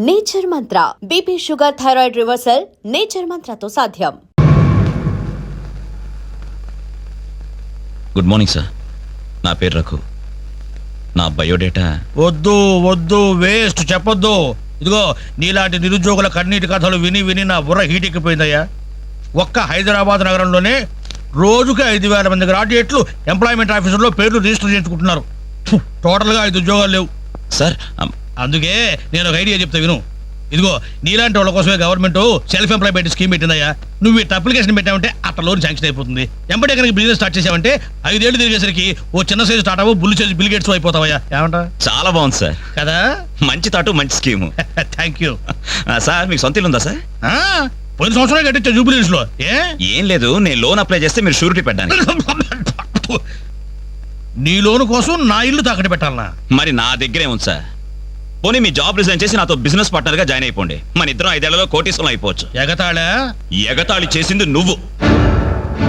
Nature mantra BP sugar thyroid reversal nature మంత్రతో సాధ్యం. Good morning sir. నా పేరు రఘు. నా బయోడేటా వద్దు వద్దు, వేస్ట్ చెప్పొద్దు. ఇదిగో నీలాంటి నిరుద్యోగుల కన్నీటి కథలు విని విని నా బుర్ర హీట్ ఎక్కిపోయిందయ్యా. ఒక్క హైదరాబాద్ నగరంలోనే రోజుకి 5,000 మంది గ్రాడ్యుయేట్లు ఎంప్లాయ్మెంట్ ఆఫీసుల్లో పేర్లు రిజిస్టర్ చేయించుకుంటున్నారు. టోటల్గా 5 ఉద్యోగాలు లేవు సార్. అందుకే నేను ఒక ఐడియా చెప్తా విను. ఇదిగో నీలాంటి వాళ్ళ కోసమే గవర్నమెంట్ సెల్ఫ్ ఎంప్లాయ్మెంట్ స్కీమ్ పెట్టిందయ్యా. నువ్వు ఇట్లా అప్లికేషన్ పెట్టావంటే అట్లా లోన్ శాంక్షన్ అయిపోతుంది. ఎంబడే కనుక బిజినెస్ స్టార్ట్ చేసావంటే 5 ఏళ్ళు తిరిగేసరికి ఓ చిన్న సైజు స్టార్ట్ అవ్వు, బుల్లి సైజు బిల్ గేట్స్ అయిపోతావయ్యా. ఏమంటా? చాలా బాగుంది సార్. కదా, మంచి తాటు, మంచి స్కీము. Thank you sir. మీకు సొంత ఇల్లు ఉందా సార్? పోయిన సంవత్సరం కట్టించా జూబిలీస్ లో. ఏం లేదు, నేను లోన్ అప్లై చేస్తే మీరు షూరిటీ పెట్టాను. నీ లోను కోసం నా ఇల్లు తాకట్టు పెట్టాలనా? మరి నా దగ్గరే ఉంది సార్. పోనీ మీ జాబ్ రిజైన్ చేసి నాతో బిజినెస్ పార్ట్నర్ గా జాయిన్ అయిపోండి. మన ఇద్దరం 5 ఏళ్లలో కోటీశ్వరం అయిపోవచ్చు. ఎగతాళి చేసింది నువ్వు.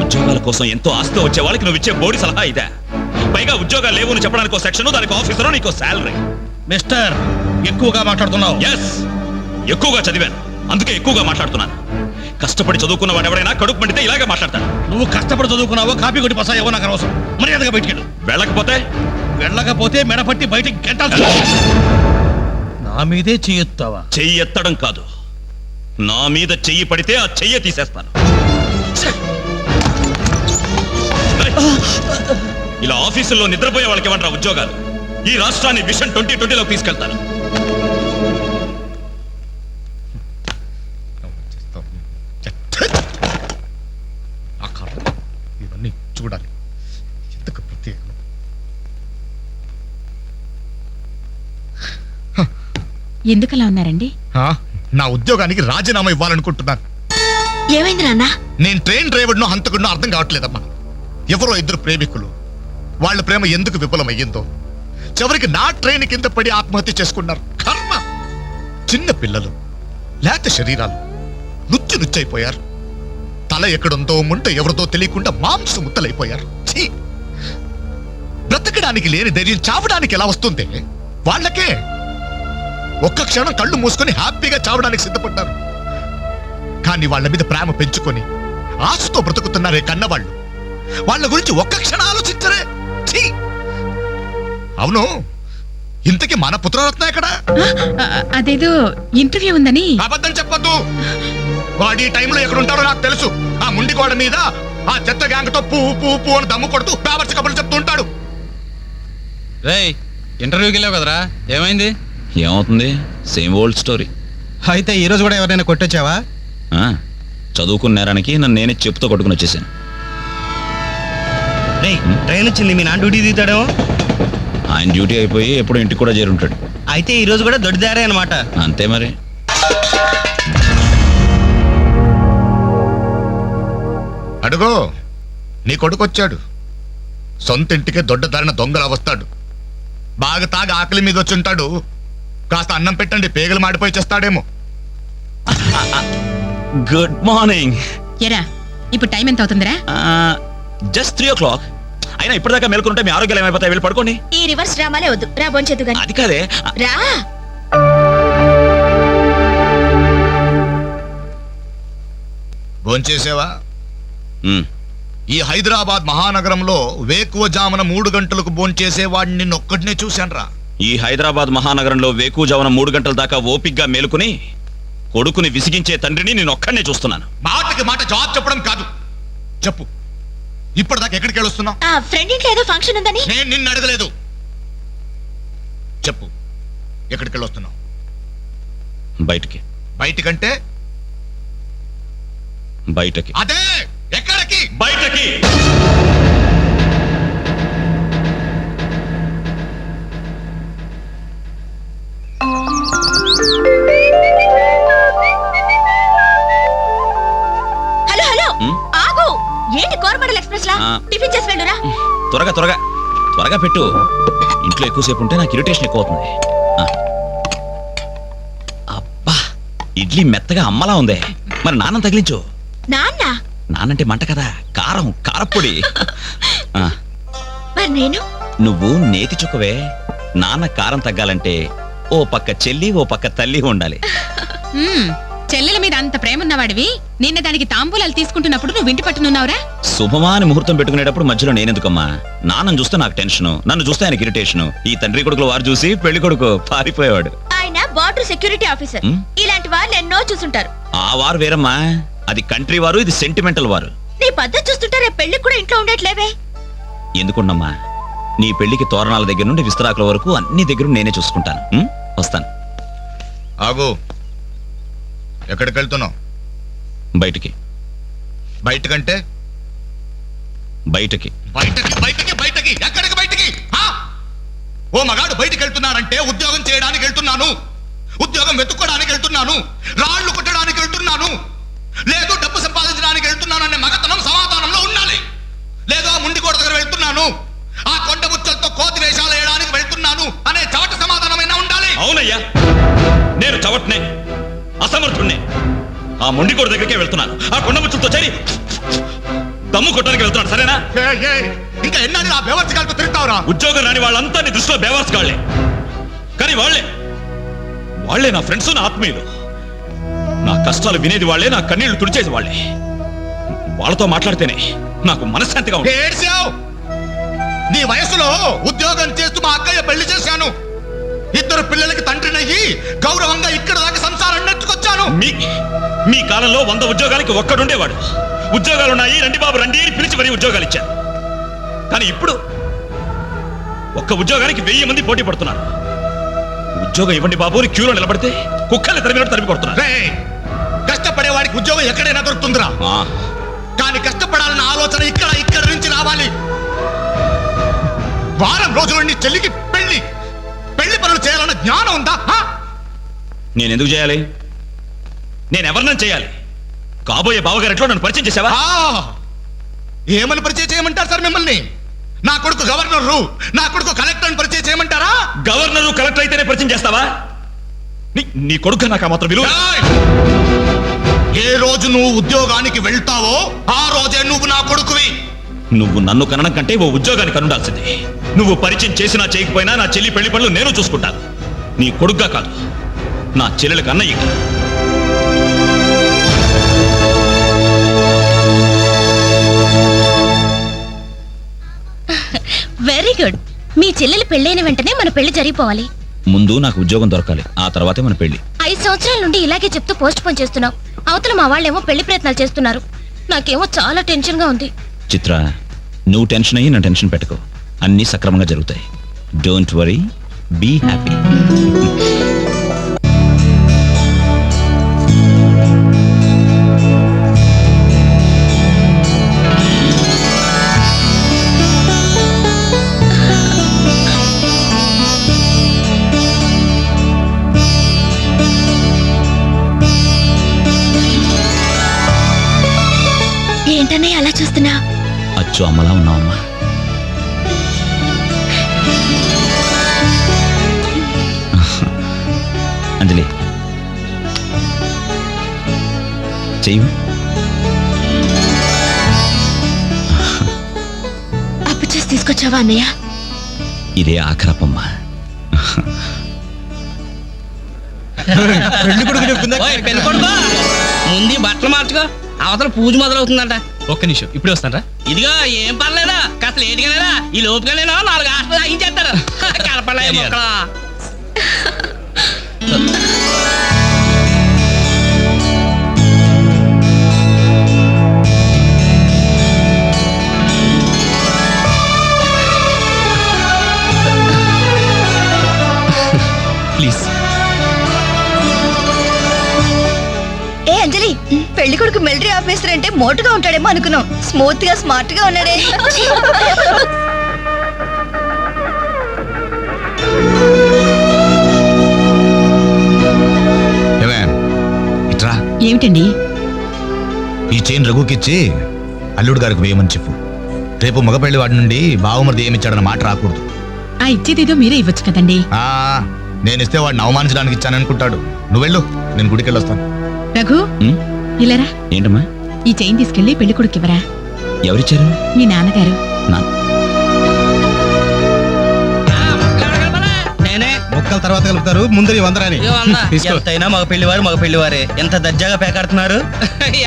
ఉద్యోగాల కోసం ఎంతో ఆస్తి వచ్చే వాళ్ళకి నువ్వు ఇచ్చే బోడి సలహా ఇదే. పైగా ఉద్యోగాలు లేవు అని చెప్పడానికి ఒక సెక్షన్, దానికి ఆఫీసర్, నీకు శాలరీ. మిస్టర్, ఎక్కువగా మాట్లాడుతున్నావు. ఎస్, ఎక్కువగా చదివాను, అందుకే ఎక్కువగా మాట్లాడుతున్నాను. కష్టపడి చదువుకున్న వాడు ఎవరైనా కడుపు పండితే ఇలాగే మాట్లాడతాడు. నువ్వు కష్టపడి చదువుకున్నావో కాపీ కొట్టి పసాయో నాకు అనవసరం. మర్యాదగా బయటికి వెళ్ళకపోతే మెడపట్టి బయటికి గెంటాల్సి. నా మీదే చెయ్యెత్తావా? చెయ్యి ఎత్తడం కాదు, నా మీద చెయ్యి పడితే ఆ చెయ్యి తీసేస్తాను. ఇలా ఆఫీసుల్లో నిద్రపోయే వాళ్ళకి ఏమంటారా ఉద్యోగాలు? ఈ రాష్ట్రాన్ని విషన్ 2020లోకి తీసుకెళ్తాను. ఇవన్నీ చూడాలి. ఎందుకు ప్రత్యేకం? ఎందుకలా ఉన్నారండి? నా ఉద్యోగానికి రాజీనామా ఇవ్వాలనుకుంటున్నాను. ఏమైంది నాన్న? నేను ట్రైన్ డ్రైవర్ను హంతకుడినో అర్థం కావట్లేదమ్మా. ఎవరో 2 ప్రేమికులు, వాళ్ళ ప్రేమ ఎందుకు విఫలమయ్యిందో చివరికి నా ట్రైన్ కింద పడి ఆత్మహత్య చేసుకున్నారు. కర్మ. చిన్న పిల్లలు, లేత శరీరాలు, నుచ్చైపోయారు. తల ఎక్కడుందో ముంట ఎవరితో తెలియకుండా మాంసం ముద్దలైపోయారు. బ్రతకడానికి లేని ధైర్యం చావడానికి ఎలా వస్తుంది? వాళ్ళకే ఒక్క క్షణం కళ్ళు మూసుకొని హ్యాపీగా చావడానికి సిద్ధపడ్డారు. కానీ వాళ్ళ మీద ప్రేమ పెంచుకొని ఆశతో బ్రతుకుతున్నారే కన్నవాళ్ళు. వాళ్ళ గురించి ఒక్క క్షణం ఆలోచించరే. అవును, ఇంతకీ మన పుత్రరత్న ఎక్కడ? అదేదో ఇంటర్వ్యూ ఉందని. అబద్ధం చెప్పొద్దు. వాడు ఈ టైంలో ఎక్కడుంటాడో నాకు తెలుసు. ఆ ముండి గోడ మీద ఆ చెత్త గ్యాంగ్తో పువ్వు అని దమ్ము కొడుతూ పేపర్స్ కబుర్లు చెప్తూ ఉంటాడు. రేయ్, ఇంటర్వ్యూకి వెళ్ళావు కదరా, ఏమైంది? ఏమవుతుంది? Same old story. అయితే ఈ రోజు కూడా ఎవరైనా కొట్టొచ్చావా? చదువుకున్న నేరానికి నన్ను నేనే చెప్పుతో కొట్టుకుని వచ్చేసాను. ట్రైన్ వచ్చింది, మీ నాన్న డ్యూటీ దిగుతాడేమో. ఆయన డ్యూటీ అయిపోయి ఎప్పుడు ఇంటికి కూడా చేరుంటాడు. అయితే ఈ రోజు కూడా దొడ్డిదారే అనమాట. అంతే మరి. అడుగో, నీ కొడుకు వచ్చాడు. సొంత ఇంటికే దొడ్డదారిన దొంగలా వస్తాడు. బాగా తాగి ఆకలి మీద వచ్చి ఉంటాడు. కాస్త అన్నం పెట్టండి, పేగలు మాడిపోయి చేస్తాడేమో. Good morning. ఎరా, ఇప్పుడు టైం ఎంత అవుతుందిరా? Just 3 o'clock. అయినా ఇప్పటిదాకా మేల్కొంటే మీ ఆరోగ్యాలు ఏమైపోతాయి? వెళ్ళి పడుకోండి. ఈ రివర్స్ డ్రామాలే వద్దు, రా బొంచెద్దు గాని. అది కాదే, రా. భోంచేసేవా? ఈ హైదరాబాద్ మహానగరంలో వేకువజామున 3 గంటలకు భోంచేసేవాడిని నిన్నొక్కడినే చూశానురా. ఈ హైదరాబాద్ మహానగరంలో వేకువజామున 3 గంటల దాకా ఓపిగ్గా మేలుకుని కొడుకుని విసిగించే తండ్రిని నేను ఒక్కడనే చూస్తున్నాను. మాటకి మాట జవాబు చెప్పడం కాదు. చెప్పు, ఇప్పటిదాకా ఎక్కడికి వెళ్ళొస్తున్నావు? ఫ్రెండ్ ఇంట్లో ఏదో ఫంక్షన్ ఉందని. నేను నిన్ను అడగలేదు. చెప్పు, ఎక్కడికి వెళ్ళొస్తున్నావు? బయటికి. బయటికంటే? బయటకి. అదే, ఎక్కడికి? బయటకి. హలో హలో, ఆగు. ఏంటి కోరమండల్ ఎక్స్ప్రెస్ లా? టిఫిన్ చేసి వెళ్ళురా. త్వరగా పెట్టు. ఇంట్లో ఎక్కువసేపు ఉంటే నాకు ఇరిటేషన్ ఎక్కువ అవుతుంది. అబ్బా, ఇడ్లీ మెత్తగా అమ్మలా ఉంది. మరి నాన్న తగిలించు. నాన్నంటే మంట కదా, కారప్పొడి. మరి నేను? నువ్వు నేతి చుక్కవే. నాన్న కారం తగ్గాలంటే ఓ పక్క చెల్లి ఓ పక్క తల్లి ఉండాలి. చెల్లెల మీద అంత ప్రేమ ఉన్నవాడివి నిన్న దానికి తాంబూలాలు తీసుకుంటున్నప్పుడు నువ్వు ఇంటి పట్టునున్నావురా? శుభమా అని ముహూర్తం పెట్టుకునేటప్పుడు మధ్యలో నేనెందుకమ్మా? నాన్నను చూస్తే నాకు టెన్షన్, నన్ను చూస్తే ఆయనకి ఇరిటేషన్. ఈ తండ్రి కొడుకులు వారు చూసి పెళ్లి కొడుకు పారిపోయేవాడు. ఆయన బార్డర్ సెక్యూరిటీ ఆఫీసర్. ఇలాంటి వాళ్ళు ఎన్నో చూసుంటారు. ఆ వారు వేరమ్మా, అది కంట్రీ వారు, ఇది సెంటిమెంటల్ వారు. నీ పద్ధతి చూస్తుంటే రేపు పెళ్లికి కూడా ఇంట్లో ఉండట్లేవే. ఎందుకున్నమ్మా, నీ పెళ్లికి తోరణాల దగ్గర నుండి విస్తరాకుల వరకు అన్ని దగ్గర నేనే చూసుకుంటాను. వస్తాను. ఆగు. ఎక్కడికి వెళ్తున్నావు? బయటికి. బయటకంటే బయటికి. బయటకి బయటకి బయటకి ఎక్కడికి బయటికి? ఓ మగాడు బయటికి వెళ్తున్నానంటే ఉద్యోగం చేయడానికి వెళ్తున్నాను, ఉద్యోగం వెతుక్కోడానికి వెళ్తున్నాను, రాళ్లు కొట్టడానికి వెళ్తున్నాను, లేదు డబ్బు సంపాదించడానికి వెళ్తున్నాను అనే మగతనం సమాధానంలో ఉండాలి. లేదు ఆ ముండికోట దగ్గర వెళ్తున్నాను, ఆ కొండ ముచ్చలతో కోతి వేషాలు వేయడానికి వెళ్తున్నాను అనే చవట సమాధానమైనా ఉండాలి. అవునయ్యా, నేను చవట్నే, అసమర్థుణ్ణే. ఆ మొండికోట దగ్గరికే వెళ్తున్నాను, ఆ కొండ ముచ్చులతో చేరి దమ్ము కొట్టడానికి వెళ్తున్నాను. సరేనా? ఇంకా ఎన్నాళ్ళు ఆ బేవర్చికాలతో తిరుగుతావురా? ఉద్యోగం రాని వాళ్ళంతా నీ దృష్టిలో బేవర్స్ కాళ్లే, కానీ వాళ్ళే నా ఫ్రెండ్స్, నా ఆత్మీయులు. నా కష్టాలు వినేది వాళ్ళే, నా కన్నీళ్లు తుడిచేది వాళ్ళే. వాళ్ళతో మాట్లాడితేనే నాకు మనశ్శాంతిగా ఉంది. ఏడ్చావు. నీ వయసులో ఉద్యోగం చేస్తూ మా అక్కయ్య పెళ్లి చేశాను, 2 పిల్లలకి తండ్రినయ్యి గౌరవంగా ఇక్కడ దాకా సంసారం నెట్టుకొచ్చాను. మీ కాలంలో 100 ఉద్యోగాలకి ఒక్కడుండేవాడు. ఉద్యోగాలున్నాయి, రండి బాబు రండి అని పిలిచి మరీ ఉద్యోగాలు ఇచ్చారు. కానీ ఇప్పుడు ఒక్క ఉద్యోగానికి 1000 మంది పోటీ పడుతున్నారు. ఉద్యోగం ఇవ్వండి బాబు అని క్యూలో నిలబడితే కుక్కల్ని తరిమినట్టు తరిమి కొడుతున్నారు. కష్టపడే వాడికి ఉద్యోగం ఎక్కడైనా దొరుకుతుందిరా, కానీ కష్టపడాలన్న ఆలోచన ఇక్కడ నుంచి రావాలి. వారం రోజుల నీ చెల్లికి పెళ్లి పనులు చేయాలన్న జ్ఞానం ఉందా? నేనెందుకు చేయాలి? నేనెవరినైనా చేయాలి. కాబోయే బావగారు ఎట్లా నన్ను పరిచయం చేసావా? ఏమని పరిచయం చేయమంటారు సార్ మిమ్మల్ని? నా కొడుకు గవర్నరు, నా కొడుకు కలెక్టర్ పరిచయం చేయమంటారా? గవర్నరు కలెక్టర్ అయితేనే పరిచయం చేస్తావా? నీ కొడుకు నాకు మాత్రం విలువ. ఏ రోజు నువ్వు ఉద్యోగానికి వెళ్తావో ఆ రోజే నువ్వు నా కొడుకువి. నువ్వు నన్ను కనడం కంటే ఓ ఉద్యోగానికి కనుండాల్సింది. నువ్వు పరిచయం చేసినా చేయకపోయినా నా చెల్లి పెళ్లి పనులు నేను చూసుకుంటాను. నీ కొడుగ్గా కాదు, నా చెల్లెలకు అన్నయ్యగా. Very good. మీ చెల్లెలు పెళ్ళైన వెంటనే మన పెళ్లి జరిగిపోవాలి. ముందు నాకు ఉద్యోగం దొరకాలి, ఆ తర్వాతే మన పెళ్లి. 5 సంవత్సరాల నుండి ఇలాగే చెప్తూ పోస్ట్ పోన్ చేస్తున్నావు. అవతల మా వాళ్ళేమో పెళ్లి ప్రయత్నాలు చేస్తున్నారు. నాకేమో చాలా టెన్షన్ గా ఉంది. చిత్ర, నువ్వు టెన్షన్ అయ్యి నా టెన్షన్ పెట్టుకో. అన్నీ సక్రమంగా జరుగుతాయి. Don't worry, be happy. ఏంటనే అలా చూస్తున్నా? అచ్చు అమ్మలా ఉన్నావమ్మా. అంజలి, చెయ్యి. అప్పు చేసి తీసుకొచ్చావా అన్నయ్య? ఇదే ఆఖరపమ్మా. పెళ్లి కొడుకు చెప్తుందా? పెళ్లి కొడుకు ముందు బట్టలు మార్చుకో, అవతల పూజ మొదలవుతుందంట. ఒక్క నిమిషం, ఇప్పుడే వస్తానరా. ఇదిగో ఏం పర్లేదా, కాస్త లేటుగానేరా. ఈ లోపుగానేనా 4 హాస్టల్ అయించేస్తారు. కనపడలే మొక్కలా. ప్లీజ్. ఏ అంజలి, పెళ్లి కొడుకు మిలిటరీ ఆఫీసర్ అంటే మోటుగా ఉంటాడేమో అనుకున్నాం. స్మూత్ గా స్మార్ట్ గా ఉన్నాడే. ఇట్రా. ఏమిటండి? ఈ చైన్ రఘుకిచ్చి అల్లుడు గారికి వేయమని చెప్పు. రేపు మగపెళ్లి వాడి నుండి బావమరిది ఏమిచ్చాడన్న మాట రాకూడదు. ఆ ఇచ్చేదేదో మీరే ఇవ్వచ్చు కదండి. నేనిస్తే వాడిని అవమానించడానికి ఇచ్చాననుకుంటాడు. నువ్వు వెళ్ళు, నేను గుడికి వెళ్ళొస్తాను. రఘు, ఇలారా. ఏంటమ్మా? ఈ చైన్ తీసుకెళ్లి పెళ్లి కొడుకు ఇవ్వరా. ఎవరిచ్చారు? మీ నాన్నగారు. నేనే ముక్కలు వివరాలు తర్వాత కలుపుతారు. ముందు నీ 100 రాని. ఇదిగో 100. తీసుకో. ఎంతైనా మగ పెళ్లివారు మగ పెళ్లివారే. ఎంత దర్జాగా పేకాడుతున్నారు.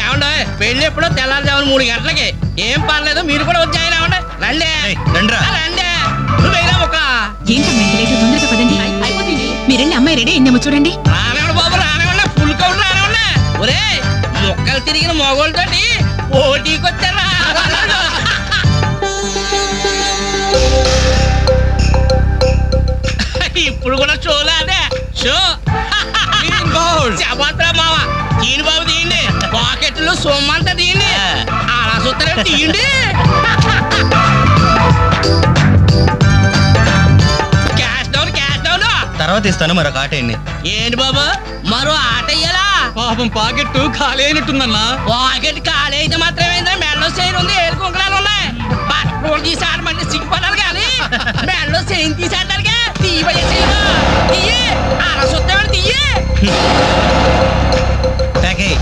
ఏమండ పెళ్లి ఎప్పుడో తెల్లారుజామున 3 గంటలకి. ఏం పర్లేదు మీరు కూడా వచ్చాయి ఏమండ రండి ఏయ్, రండ్రా. రండి నువ్వు వేరే ఒక ఏంటమ్మా ఇంత లేటు? తొందరగా పదండి. అయిపోతుంది. మీరెళ్ళి అమ్మాయి రెడీ అయిందేమో చూడండి. రానివ్వండి బాబు రానివ్వండి ఫుల్ కౌంట్ రానివ్వండి. ఒరే మొక్కలు తిరిగిన మొగోళ్ళతోటి పోటీకి వచ్చారా ఇప్పుడు కూడా షోలా అదే షో చెప్పత్రా మావా తీయండి బాబు తీయండి పాకెట్లో సొమ్మంతా తీయండి అలా చూస్తారే తీయండి క్యాష్ డౌన్ తర్వాత ఇస్తాను మరొక ఆట అండి. ఏంటి బాబు మరో ఆట అయ్యాలా పాపం పాకెట్ ఖాళీ అయినట్టుందన్నా. పాకెట్ ఖాళీ అయితే మాత్రమే మెడలో చైన్ ఉంది ఏడు కుంకలాలు ఉన్నాయి పట్టుకోడు తీసి ఆడమంటే సిగ్గుపడాలి కానీ మెడలో చైన్ తీసి ఆడడానికి తీయబోయే చైన్ తీయి అలా చూస్తామని తీయి ప్యాకేయ్.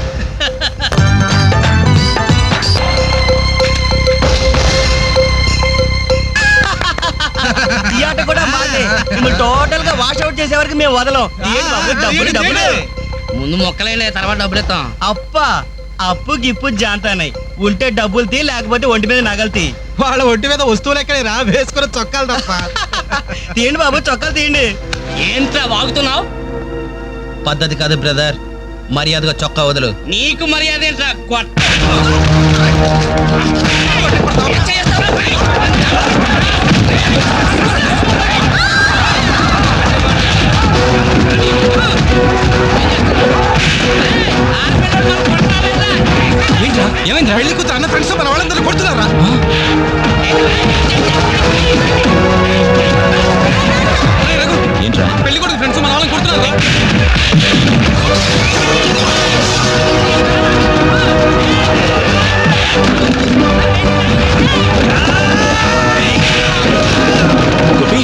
ఈ ఆట కూడా మాదే. మిమ్మల్ని టోటల్ గా వాష్ అవుట్ చేసే వరకు మేము వదలం. ఏంటి బాబు, డబ్బులు డబ్బులు. ముందు మొక్కలైనా తర్వాత డబ్బులు ఇస్తాం అప్పా అప్పు గిప్పు జాంతానాయి. ఉంటే డబ్బులు తీ, లేకపోతే ఒంటి మీద నగలు తీ. వాళ్ళ ఒంటి మీద వస్తువులు ఎక్కడే రా, వేసుకుని చొక్కాలు తప్ప. తీయండి బాబు, చొక్కాలు తీయండి. ఏంట్రా వాగుతున్నావు పద్ధతి కాదు బ్రదర్. మర్యాదగా చొక్కా వదులు. నీకు మర్యాద ఏంట్రా కొట్ట ఏమైంది? పెళ్లి కూతురు అన్న ఫ్రెండ్స్ మన వాళ్ళందరూ కొడుతున్నారా? ఏంట్రా పెళ్లి కొడుకు ఫ్రెండ్స్ మన వాళ్ళని కొడుతున్నారా? గోపి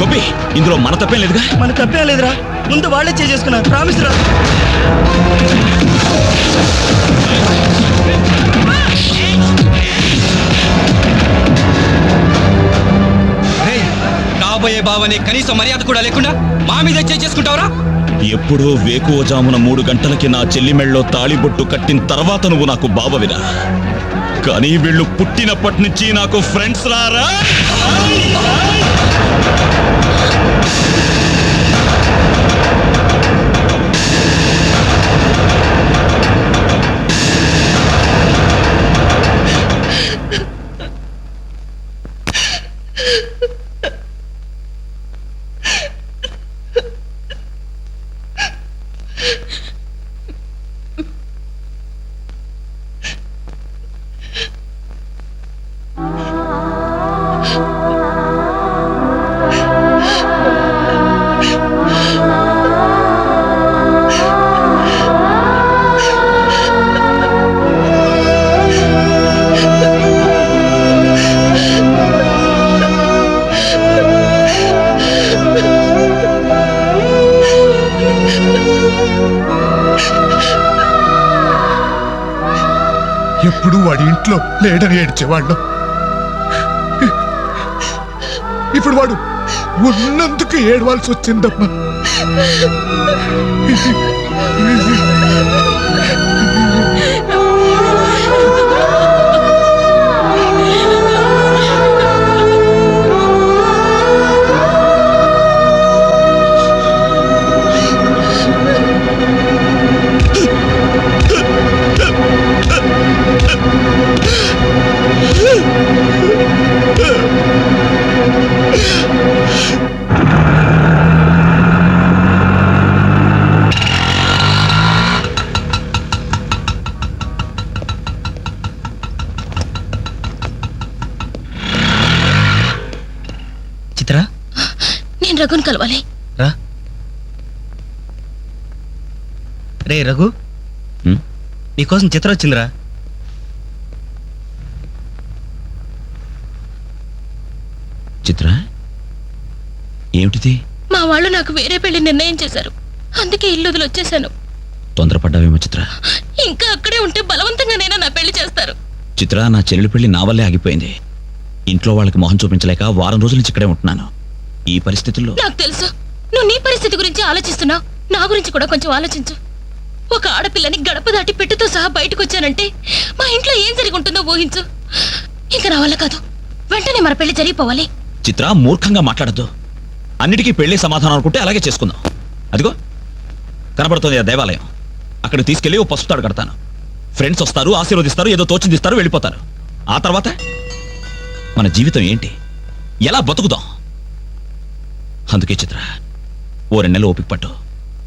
గోపి ఇందులో మన తప్పేం లేదుగా. మన తప్పేం లేదురా. ముందు వాళ్ళే చేసుకున్నారు. ప్రామిస్ రా. కాబోయే బావని కనీసం మర్యాద కూడా లేకుండా మా మీద చేసుకుంటావరా? ఎప్పుడో వేకువజామున 3 గంటలకి నా చెల్లి మెళ్ళలో తాళిబొట్టు కట్టిన తర్వాత నువ్వు నాకు బావవిరా. కానీ వీళ్ళు పుట్టినప్పటి నుంచి నాకు ఫ్రెండ్స్ రారా. ఎప్పుడు వాడి ఇంట్లో లేడని ఏడ్చేవాళ్ళం. ఇప్పుడు వాడు ఉన్నందుకు ఏడవాల్సి వచ్చిందమ్మా. చిత్ర, నేను రఘుని కలవాలి. రా. రే రఘు, నీకోసం చిత్ర వచ్చిందిరా. చిత్ర ఏమిటిది? మా వాళ్ళు నాకు వేరే పెళ్లి నిర్ణయం చేశారు. అందుకే ఇల్లు వదిలి వచ్చేసాను. తొందరపడ్డావేమో చిత్ర. ఇంకా అక్కడే ఉంటే బలవంతంగానైనా నా పెళ్లి చేస్తారు. చిత్ర, నా చెల్లెలి పెళ్లి నా వల్లే ఆగిపోయింది. ఇంట్లో వాళ్ళకి మొహం చూపించలేక వారం రోజుల నుంచి ఇక్కడే ఉంటున్నాను. ఈ పరిస్థితుల్లో నాకు తెలుసు నువ్వు నీ పరిస్థితి గురించి ఆలోచిస్తున్నావు. నా గురించి కూడా కొంచెం ఆలోచించు. ఒక ఆడపిల్లని గడప దాటి పెట్టుతో సహా బయటకు వచ్చానంటే మా ఇంట్లో ఏం జరిగి ఉంటుందో ఊహించు. ఇంకా నా వల్ల కాదు. వెంటనే మన పెళ్లి జరిగిపోవాలి. చిత్ర, మూర్ఖంగా మాట్లాడద్దు. అన్నిటికీ పెళ్లి సమాధానం అనుకుంటే అలాగే చేసుకుందాం. అదిగో కనబడుతుంది ఆ దేవాలయం. అక్కడికి తీసుకెళ్లి ఓ పసుపు తాడు కడతాను. ఫ్రెండ్స్ వస్తారు, ఆశీర్వదిస్తారు, ఏదో తోచిందిస్తారు, వెళ్ళిపోతారు. ఆ తర్వాత మన జీవితం ఏంటి, ఎలా బతుకుదాం? అందుకే చిత్ర, ఓ 2 నెలలు ఓపిక పట్టు.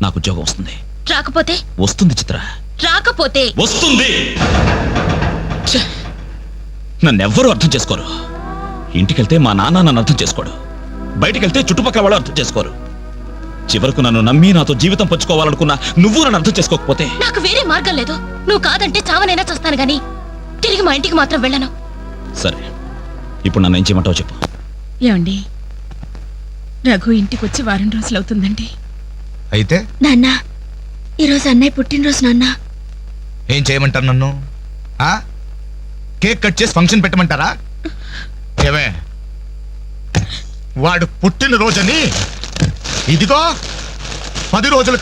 నాకు ఉద్యోగం వస్తుంది. రాకపోతే? వస్తుంది చిత్ర, రాకపోతే వస్తుంది. ఛే! నన్నెవ్వరూ అర్థం చేసుకోరు. ఇంటికెళ్తే మా నాన్న నన్ను అర్థం చేసుకోడు. బయటికెళ్తే చుట్టుపక్కల వాళ్ళు అర్థం చేసుకోరు. చివరకు నన్ను నమ్మి నాతో జీవితం పంచుకోవాలనుకున్నా నువ్వు నన్ను అర్థం చేసుకోకపోతే నాకు వేరే మార్గం లేదు. నువ్వు కాదంటే చావనైనా చస్తాను గాని తిరిగి మా ఇంటికి మాత్రం వెళ్ళను. సరే, ఇప్పుడు నన్ను ఏం చేయమంటావు చెప్పు. ఏమండి, రఘు ఇంటికి వచ్చి వారం రోజులు అవుతుందండి. అయితే నాన్న, ఈరోజు అన్నయ్య పుట్టినరోజు నాన్న. ఏం చేయమంటారు నన్ను? ఆ? కేక్ కట్ చేసి ఫంక్షన్ పెట్టమంటారా? ఏమే, వాడు పుట్టినరోజని ఇదిగో 10 రోజుల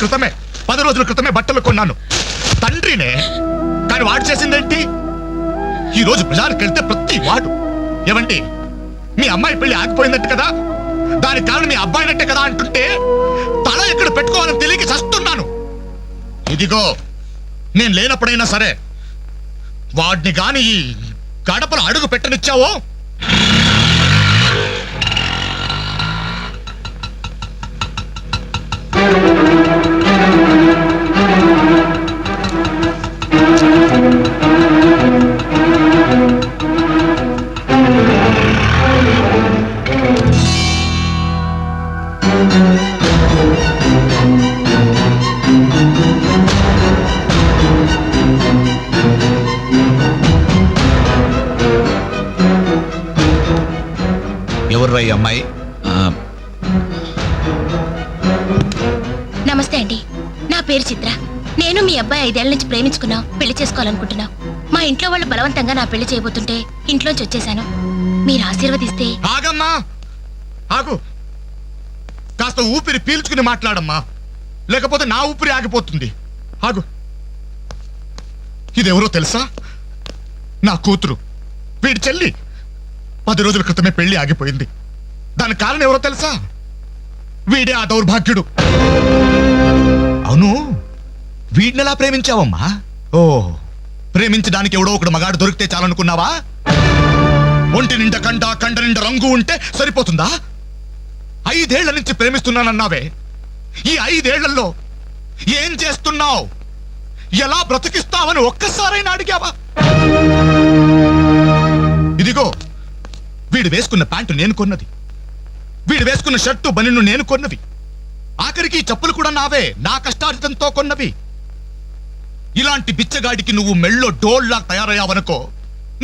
క్రితమే బట్టలు కొన్నాను. తండ్రినే, కానీ వాడు చేసిందేంటి? ఈ రోజు బజార్కి వెళ్తే ప్రతి వాడు ఏమండి మీ అమ్మాయి పెళ్లి ఆగిపోయిందంటే కదా, దానికి కారణం మీ అబ్బాయినంటే కదా అంటుంటే తల ఎక్కడ పెట్టుకోవాలని తెలియక చస్తున్నాను. ఇదిగో నేను లేనప్పుడైనా సరే వాడిని గాని ఈ గడపలు అడుగు పెట్టనిచ్చావో ఎవర్రా ఈ అమ్మాయి? నమస్తే అండి, నా పేరు చిత్ర. నేను మీ అబ్బాయి 5 ఏళ్ల నుంచి ప్రేమించుకున్నాం, పెళ్లి చేసుకోవాలనుకుంటున్నాం. మా ఇంట్లో వాళ్ళు బలవంతంగా నా పెళ్లి చేయబోతుంటే ఇంట్లోంచి వచ్చేసాను. మీరు ఆశీర్వదిస్తే. ఆగమ్మా, ఆగు. కాస్త ఊపిరి పీల్చుకుని మాట్లాడమ్మా, లేకపోతే నా ఊపిరి ఆగిపోతుంది. ఆగు. ఇదెవరో తెలుసా? నా కూతురు, వీడి చెల్లి. 10 రోజుల క్రితమే పెళ్లి ఆగిపోయింది. దానికి కారణం ఎవరో తెలుసా? వీడే ఆ దౌర్భాగ్యుడు. అవును, వీడినెలా ప్రేమించావమ్మా? ఓ, ప్రేమించడానికి ఎవడో ఒకడు మగాడు దొరికితే చాలనుకున్నావా? ఒంటి నిండా కండ నిండా రంగు ఉంటే సరిపోతుందా? 5 ఏళ్ల నుంచి ప్రేమిస్తున్నానన్నావే, ఈ 5 ఏళ్లలో ఏం చేస్తున్నావు? ఎలా బ్రతికిస్తావని ఒక్కసారైనా అడిగావా? ఇదిగో వీడు వేసుకున్న ప్యాంటు నేను కొన్నది, వీడు వేసుకున్న షర్టు బనిను నేను కొన్నవి, ఆఖరికి చెప్పులు కూడా నావే, నా కష్టార్జితంతో కొన్నవి. ఇలాంటి బిచ్చగాడికి నువ్వు మెళ్ళో డోల్లా తయారయ్యావనుకో,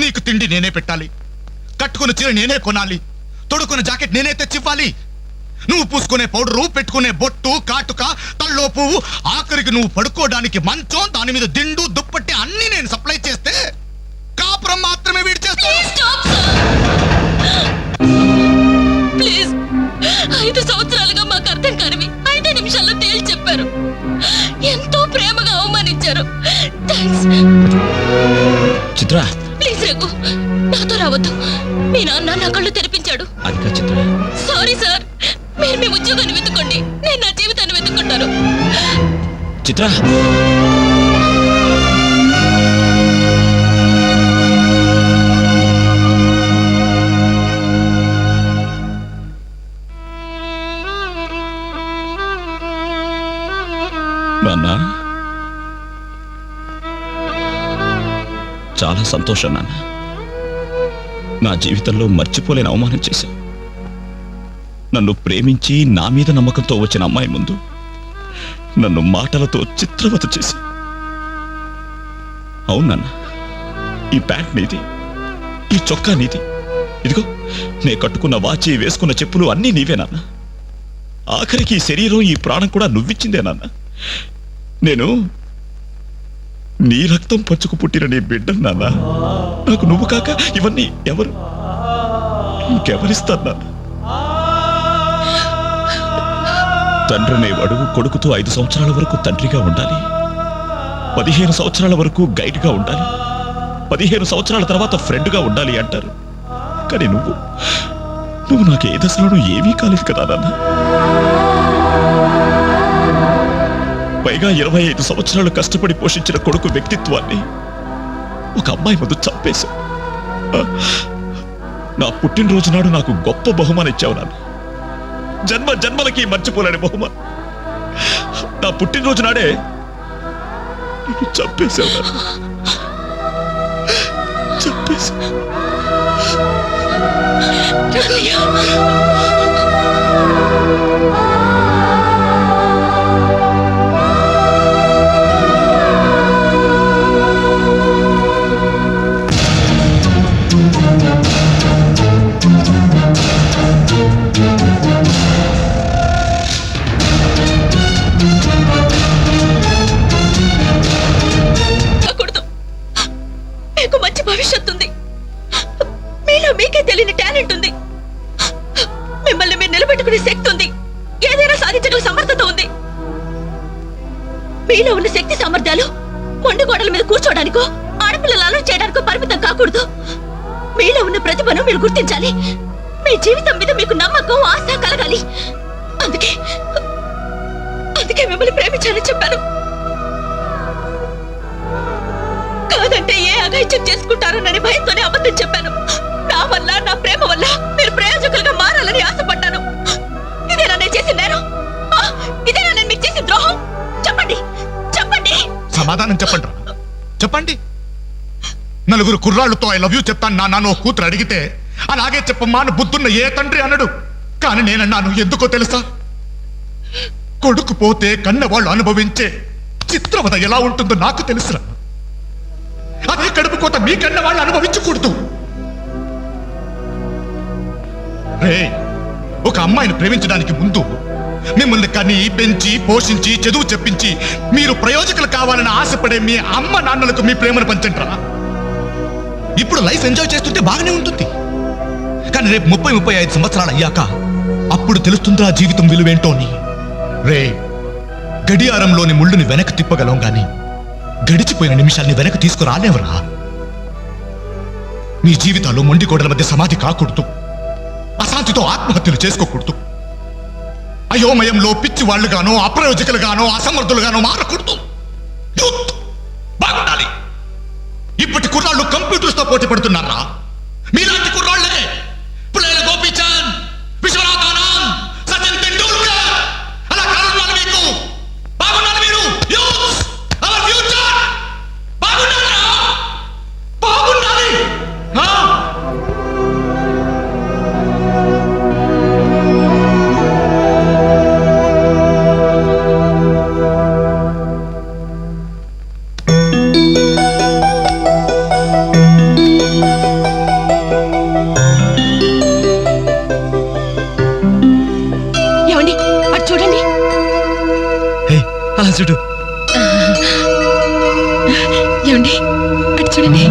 నీకు తిండి నేనే పెట్టాలి, కట్టుకున్న చీర నేనే కొనాలి, తొడుకున్న జాకెట్ నేనే తెచ్చివ్వాలి. నువ్వు పూసుకునే పౌడరు, పెట్టుకునే బొట్టు, కాటుక, తల్లో పువ్వు, ఆఖరికి నువ్వు పడుకోవడానికి మంచం, దాని మీద దిండు, దుప్పట్టి అన్ని నేను సప్లై చేస్తే కాపురం మాత్రమే వీడి చేస్తాను. ప్లీజ్, 5 సంవత్సరాలుగా మాకు అర్థం కానివి 5 నిమిషాల్లో తేల్చి చెప్పారు. ఎంతో ప్రేమగా అవమానించారు. థాంక్స్. చిత్ర, ప్లీజ్ రఘు, నాతో రావద్దు. మీ నాన్న నా కళ్ళు తెరిపించాడు. అది కాదు చిత్ర. సారీ సార్, మీరు మీ ఉద్యోగాన్ని వెతుక్కోండి, నేను నా జీవితాన్ని వెతుక్కుంటాను. చిత్ర, నాన్న, చాలా సంతోషం నాన్న. నా జీవితంలో మర్చిపోలేని అవమానం చేశావు. నన్ను ప్రేమించి నా మీద నమ్మకంతో వచ్చిన అమ్మాయి ముందు నన్ను మాటలతో చిత్రవత చేసి. అవునన్న, ఈ ప్యాంట్ నీది, ఈ చొక్కా నీది, ఇదిగో నే కట్టుకున్న వాచి, వేసుకున్న చెప్పులు అన్నీ నీవే నాన్న. ఆఖరికి ఈ శరీరం, ఈ ప్రాణం కూడా నువ్విచ్చిందే నాన్న. నేను నీ రక్తం పంచుకు పుట్టిన నీ బిడ్డను నాన్న. నాకు నువ్వు కాక ఇవన్నీ ఎవరు, ఇంకెవరిస్తారు నాన్న? తండ్రి అనేవాడు కొడుకుతో 5 సంవత్సరాల వరకు తండ్రిగా ఉండాలి, 15 సంవత్సరాల వరకు గైడ్గా ఉండాలి, 15 సంవత్సరాల తర్వాత ఫ్రెండ్గా ఉండాలి అంటారు. కానీ నువ్వు నాకు ఏ దశలోనూ ఏమీ కాలేదు కదా నాన్న. పైగా 25 సంవత్సరాలు కష్టపడి పోషించిన కొడుకు వ్యక్తిత్వాన్ని ఒక అమ్మాయి ముందు చంపేశావు. నా పుట్టినరోజు నాడు నాకు గొప్ప బహుమానం ఇచ్చావు నాన్న, జన్మలకి మర్చిపోలేని బహుమానం. నా పుట్టినరోజు నాడే నిన్ను చంపేశావు నాన్న, చంపేశావు. మీకు మంచి భవిష్యత్తు ఉంది, మీలో మీకే తెలియని టాలెంట్ ఉంది, మిమ్మల్ని మీరు నిలబెట్టుకునే శక్తి ఉంది, ఏదైనా సాధించగల సమర్థత ఉంది. మీలో ఉన్న శక్తి సామర్థ్యాలు మొండి గోడల మీద కూర్చోడానికో ఆడపిల్లలు అలర్ట్ చేయడానికో పరిమితం కాకూడదు. మీలో ఉన్న ప్రతిభను మీరు గుర్తించాలి. మీ జీవితం మీద మీకు నమ్మకం, ఆశ కలగాలి. అందుకే మిమ్మల్ని ప్రేమించాలని చెప్పాను. కాదంటే ఏ అఘాయిత్యం చేసుకుంటారనని భయంతోనే అబద్ధం చెప్పాను. నా వల్ల, నా ప్రేమ వల్ల మీరు ప్రయోజకులుగా మారాలని ఆశపడ్డాను. ఇదేనా నేను చేసిన నేరం? ఇదేనా నేను మీకు చేసిన ద్రోహం? చెప్పండి, చెప్పండి. సమాధానం చెప్పండి రా. చెప్పండి. నలుగురు కుర్రాళ్ళతో ఐ లవ్ యూ చెప్తాను నాన్న ఓ కూతురు అడిగితే అలాగే చెప్పమ్మా అని బుద్ధున్న ఏ తండ్రి అన్నాడు. కానీ నేనన్నాను, ఎందుకో తెలుసా? కొడుకు పోతే కన్నవాళ్ళు అనుభవించే చిత్రవద ఎలా ఉంటుందో నాకు తెలుసురా. అదే కడుపు కోత మీ కన్న వాళ్ళు అనుభవించకూడదు. రే, ఒక అమ్మాయిని ప్రేమించడానికి ముందు మిమ్మల్ని కని పెంచి పోషించి చదువు చెప్పించి మీరు ప్రయోజకులు కావాలని ఆశపడే మీ అమ్మ నాన్నలకు మీ ప్రేమను పంచండి రా. ఇప్పుడు లైఫ్ ఎంజాయ్ చేస్తుంటే బాగానే ఉంటుంది, కానీ రేపు 30-35 సంవత్సరాలు అయ్యాక అప్పుడు తెలుస్తుందా జీవితం విలువేంటో అని. రే, గడియారంలోని ముళ్ళుని వెనక్కి తిప్పగలం గాని గడిచిపోయిన నిమిషాల్ని వెనక్కి తీసుకురాలేవరా. మీ జీవితాలు మొండి గోడల మధ్య సమాధి కాకూడదు, అశాంతితో ఆత్మహత్యలు చేసుకోకూడదు, అయోమయంలో పిచ్చి వాళ్ళుగానో అప్రయోజకులుగానో అసమర్థులుగానో మారకూడదు. యూత్ బాగుండాలి. ఇప్పటి కుర్రాళ్ళు కంప్యూటర్స్ తో పోటీ పడుతున్నారా? మీలాంటి కుర్రాళ్ళే పుల్లెల గోపీచంద్, విశ్వనాథ్ ఆనంద్, సచిన్ టెండూల్కర్ అలా కారణాలు మీకు. బాగుండాలి మీరు. Youth our future. బాగుండాలి, బాగుండాలి. ఏమండి, అటు చూడండి. అలా చూడు. ఏమండి, అటు చూడండి.